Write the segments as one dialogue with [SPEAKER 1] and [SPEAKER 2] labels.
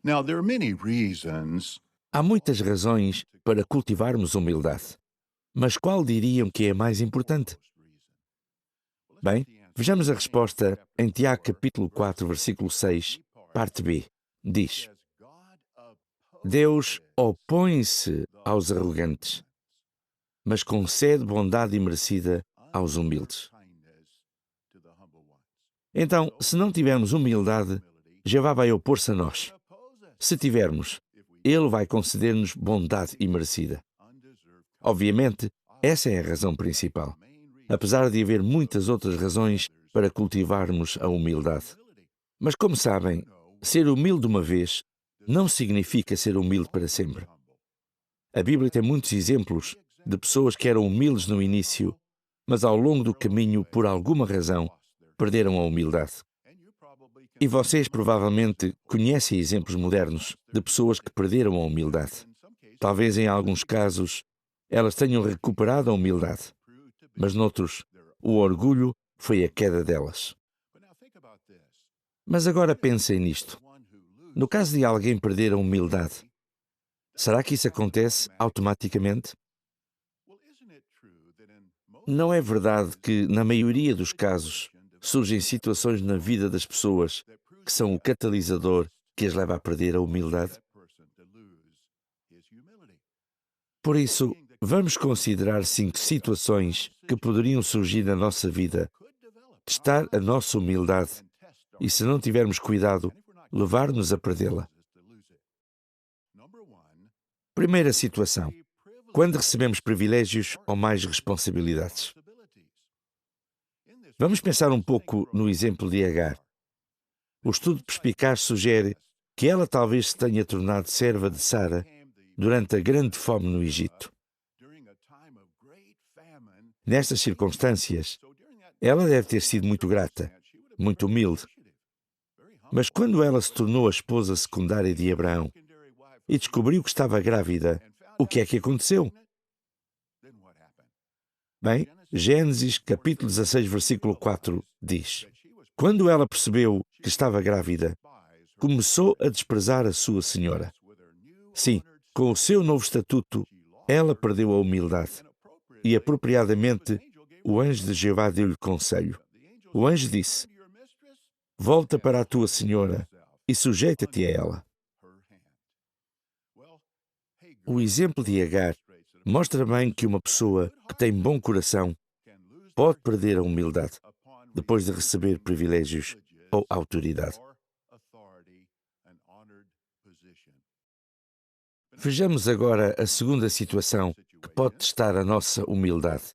[SPEAKER 1] Now, there are many reasons
[SPEAKER 2] Há muitas razões para cultivarmos humildade, mas qual diriam que é a mais importante? Bem, vejamos a resposta em Tiago capítulo 4, versículo 6, parte B. Diz: Deus opõe-se aos arrogantes, mas concede bondade imerecida aos humildes. Então, se não tivermos humildade, Jeová vai opor-se a nós. Se tivermos, Ele vai conceder-nos bondade imerecida. Obviamente, essa é a razão principal, apesar de haver muitas outras razões para cultivarmos a humildade. Mas como sabem, ser humilde uma vez não significa ser humilde para sempre. A Bíblia tem muitos exemplos de pessoas que eram humildes no início, mas ao longo do caminho, por alguma razão, perderam a humildade. E vocês provavelmente conhecem exemplos modernos de pessoas que perderam a humildade. Talvez em alguns casos elas tenham recuperado a humildade, mas noutros o orgulho foi a queda delas. Mas agora pensem nisto. No caso de alguém perder a humildade, será que isso acontece automaticamente? Não é verdade que, na maioria dos casos, surgem situações na vida das pessoas que são o catalisador que as leva a perder a humildade? Por isso, vamos considerar 5 situações que poderiam surgir na nossa vida, testar a nossa humildade e, se não tivermos cuidado, levar-nos a perdê-la. Primeira situação: quando recebemos privilégios ou mais responsabilidades. Vamos pensar um pouco no exemplo de Agar. O estudo perspicaz sugere que ela talvez se tenha tornado serva de Sara durante a grande fome no Egito. Nestas circunstâncias, ela deve ter sido muito grata, muito humilde. Mas quando ela se tornou a esposa secundária de Abraão e descobriu que estava grávida, o que é que aconteceu? Bem, Gênesis capítulo 16, versículo 4 diz: Quando ela percebeu que estava grávida, começou a desprezar a sua senhora. Sim, com o seu novo estatuto, ela perdeu a humildade. E, apropriadamente, o anjo de Jeová deu-lhe conselho. O anjo disse: Volta para a tua senhora e sujeita-te a ela. O exemplo de Agar mostra bem que uma pessoa que tem bom coração pode perder a humildade depois de receber privilégios ou autoridade. Vejamos agora a segunda situação que pode testar a nossa humildade,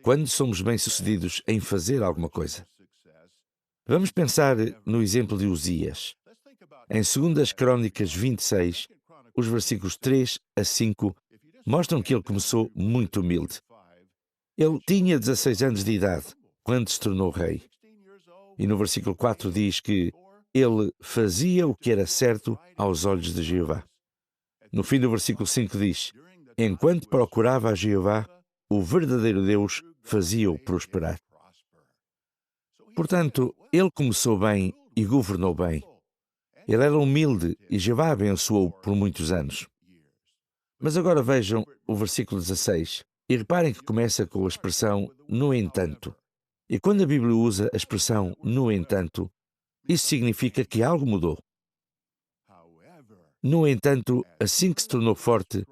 [SPEAKER 2] quando somos bem-sucedidos em fazer alguma coisa. Vamos pensar no exemplo de Uzias. Em 2 Crônicas 26, os versículos 3 a 5 mostram que ele começou muito humilde. Ele tinha 16 anos de idade quando se tornou rei. E no versículo 4 diz que ele fazia o que era certo aos olhos de Jeová. No fim do versículo 5 diz: Enquanto procurava a Jeová, o verdadeiro Deus fazia-o prosperar. Portanto, ele começou bem e governou bem. Ele era humilde e Jeová abençoou por muitos anos. Mas agora vejam o versículo 16 e reparem que começa com a expressão no entanto. E quando a Bíblia usa a expressão no entanto, isso significa que algo mudou. No entanto, assim que se tornou forte,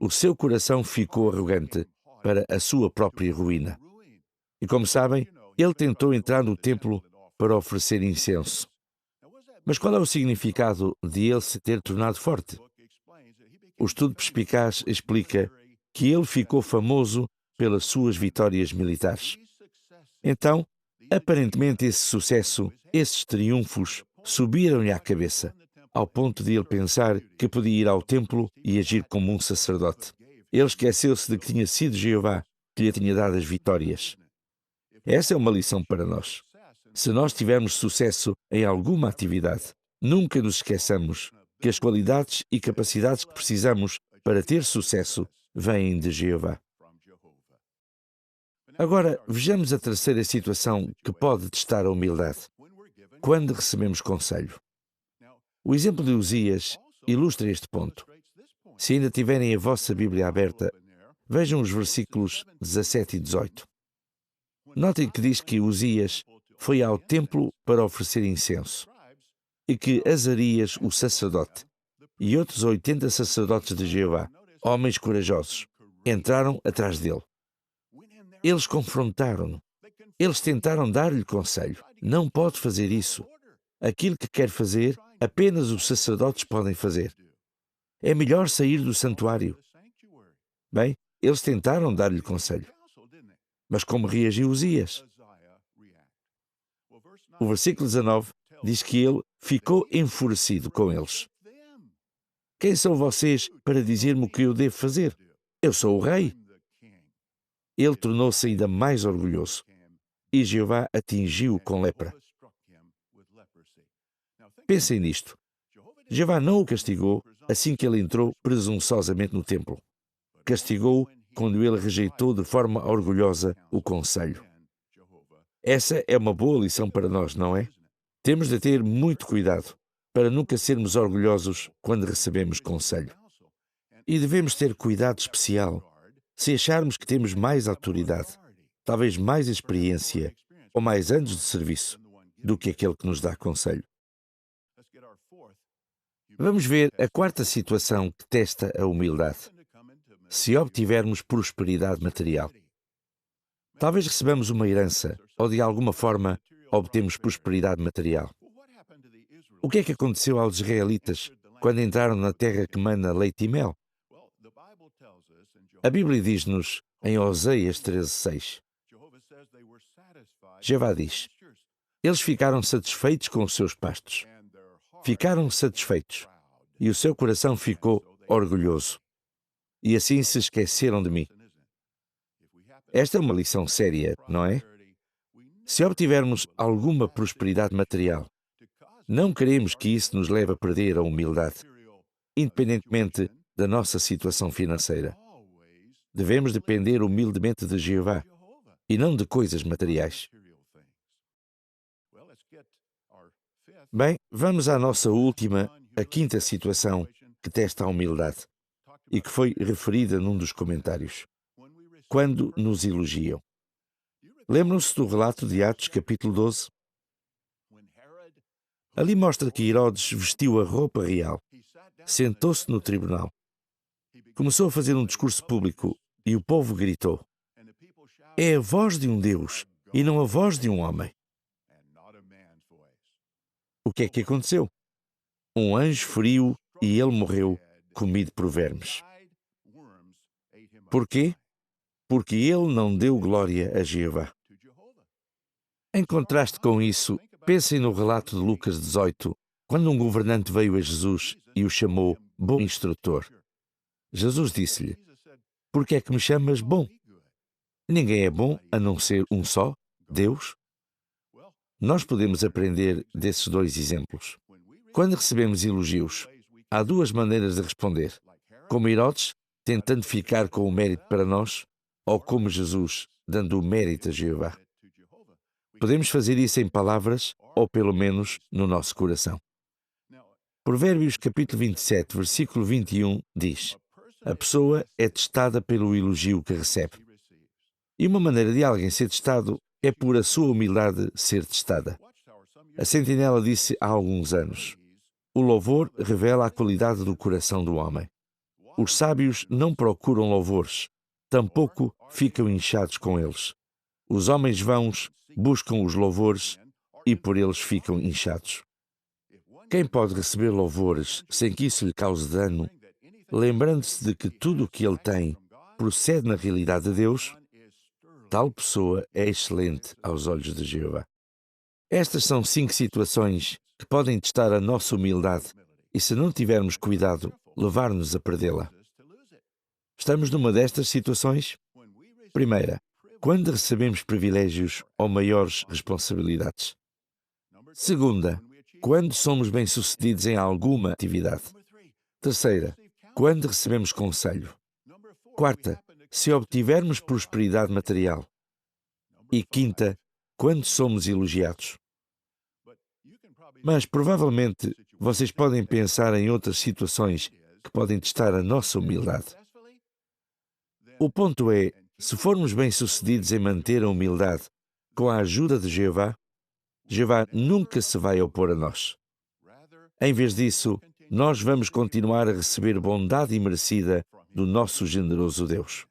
[SPEAKER 2] o seu coração ficou arrogante para a sua própria ruína. E como sabem, ele tentou entrar no templo para oferecer incenso. Mas qual é o significado de ele se ter tornado forte? O estudo perspicaz explica que ele ficou famoso pelas suas vitórias militares. Então, aparentemente esse sucesso, esses triunfos, subiram-lhe à cabeça, ao ponto de ele pensar que podia ir ao templo e agir como um sacerdote. Ele esqueceu-se de que tinha sido Jeová que lhe tinha dado as vitórias. Essa é uma lição para nós. Se nós tivermos sucesso em alguma atividade, nunca nos esqueçamos que as qualidades e capacidades que precisamos para ter sucesso vêm de Jeová. Agora, vejamos a terceira situação que pode testar a humildade. Quando recebemos conselho. O exemplo de Uzias ilustra este ponto. Se ainda tiverem a vossa Bíblia aberta, vejam os versículos 17 e 18. Notem que diz que Uzias foi ao templo para oferecer incenso e que Azarias, o sacerdote, e outros 80 sacerdotes de Jeová, homens corajosos, entraram atrás dele. Eles confrontaram-no. Eles tentaram dar-lhe conselho. Não pode fazer isso. Aquilo que quer fazer, apenas os sacerdotes podem fazer. É melhor sair do santuário. Bem, eles tentaram dar-lhe conselho. Mas como reagiu Uzias? O versículo 19 diz que ele ficou enfurecido com eles. Quem são vocês para dizer-me o que eu devo fazer? Eu sou o rei. Ele tornou-se ainda mais orgulhoso e Jeová atingiu-o com lepra. Pensem nisto. Jeová não o castigou assim que ele entrou presunçosamente no templo. Castigou-o quando ele rejeitou de forma orgulhosa o conselho. Essa é uma boa lição para nós, não é? Temos de ter muito cuidado para nunca sermos orgulhosos quando recebemos conselho. E devemos ter cuidado especial se acharmos que temos mais autoridade, talvez mais experiência ou mais anos de serviço do que aquele que nos dá conselho. Vamos ver a quarta situação que testa a humildade. Se obtivermos prosperidade material. Talvez recebamos uma herança ou de alguma forma obtemos prosperidade material. O que é que aconteceu aos israelitas quando entraram na terra que mana leite e mel? A Bíblia diz-nos em Oséias 13:6. Jeová diz: eles ficaram satisfeitos com os seus pastos. Ficaram satisfeitos e o seu coração ficou orgulhoso. E assim se esqueceram de mim. Esta é uma lição séria, não é? Se obtivermos alguma prosperidade material, não queremos que isso nos leve a perder a humildade, independentemente da nossa situação financeira. Devemos depender humildemente de Jeová e não de coisas materiais. Bem, vamos à nossa última, a quinta situação que testa a humildade e que foi referida num dos comentários. Quando nos elogiam. Lembram-se do relato de Atos, capítulo 12? Ali mostra que Herodes vestiu a roupa real, sentou-se no tribunal, começou a fazer um discurso público e o povo gritou: é a voz de um Deus e não a voz de um homem. O que é que aconteceu? Um anjo feriu e ele morreu, comido por vermes. Porquê? Porque ele não deu glória a Jeová. Em contraste com isso, pensem no relato de Lucas 18, quando um governante veio a Jesus e o chamou bom instrutor. Jesus disse-lhe: por que é que me chamas bom? Ninguém é bom a não ser um só, Deus. Nós podemos aprender desses dois exemplos. Quando recebemos elogios, há duas maneiras de responder. Como Herodes, tentando ficar com o mérito para nós, ou como Jesus, dando o mérito a Jeová. Podemos fazer isso em palavras, ou pelo menos no nosso coração. Provérbios capítulo 27, versículo 21 diz: a pessoa é testada pelo elogio que recebe. E uma maneira de alguém ser testado é por a sua humildade ser testada. A Sentinela disse há alguns anos: o louvor revela a qualidade do coração do homem. Os sábios não procuram louvores, tampouco ficam inchados com eles. Os homens vãos buscam os louvores e por eles ficam inchados. Quem pode receber louvores sem que isso lhe cause dano, lembrando-se de que tudo o que ele tem procede na realidade de Deus, tal pessoa é excelente aos olhos de Jeová. Estas são 5 situações que podem testar a nossa humildade e, se não tivermos cuidado, levar-nos a perdê-la. Estamos numa destas situações? Primeira, quando recebemos privilégios ou maiores responsabilidades. Segunda, quando somos bem-sucedidos em alguma atividade. Terceira, quando recebemos conselho. Quarta, se obtivermos prosperidade material. E quinta, quando somos elogiados. Mas, provavelmente, Vocês podem pensar em outras situações que podem testar a nossa humildade. O ponto é, se formos bem-sucedidos em manter a humildade com a ajuda de Jeová, Jeová nunca se vai opor a nós. Em vez disso, nós vamos continuar a receber bondade imerecida do nosso generoso Deus.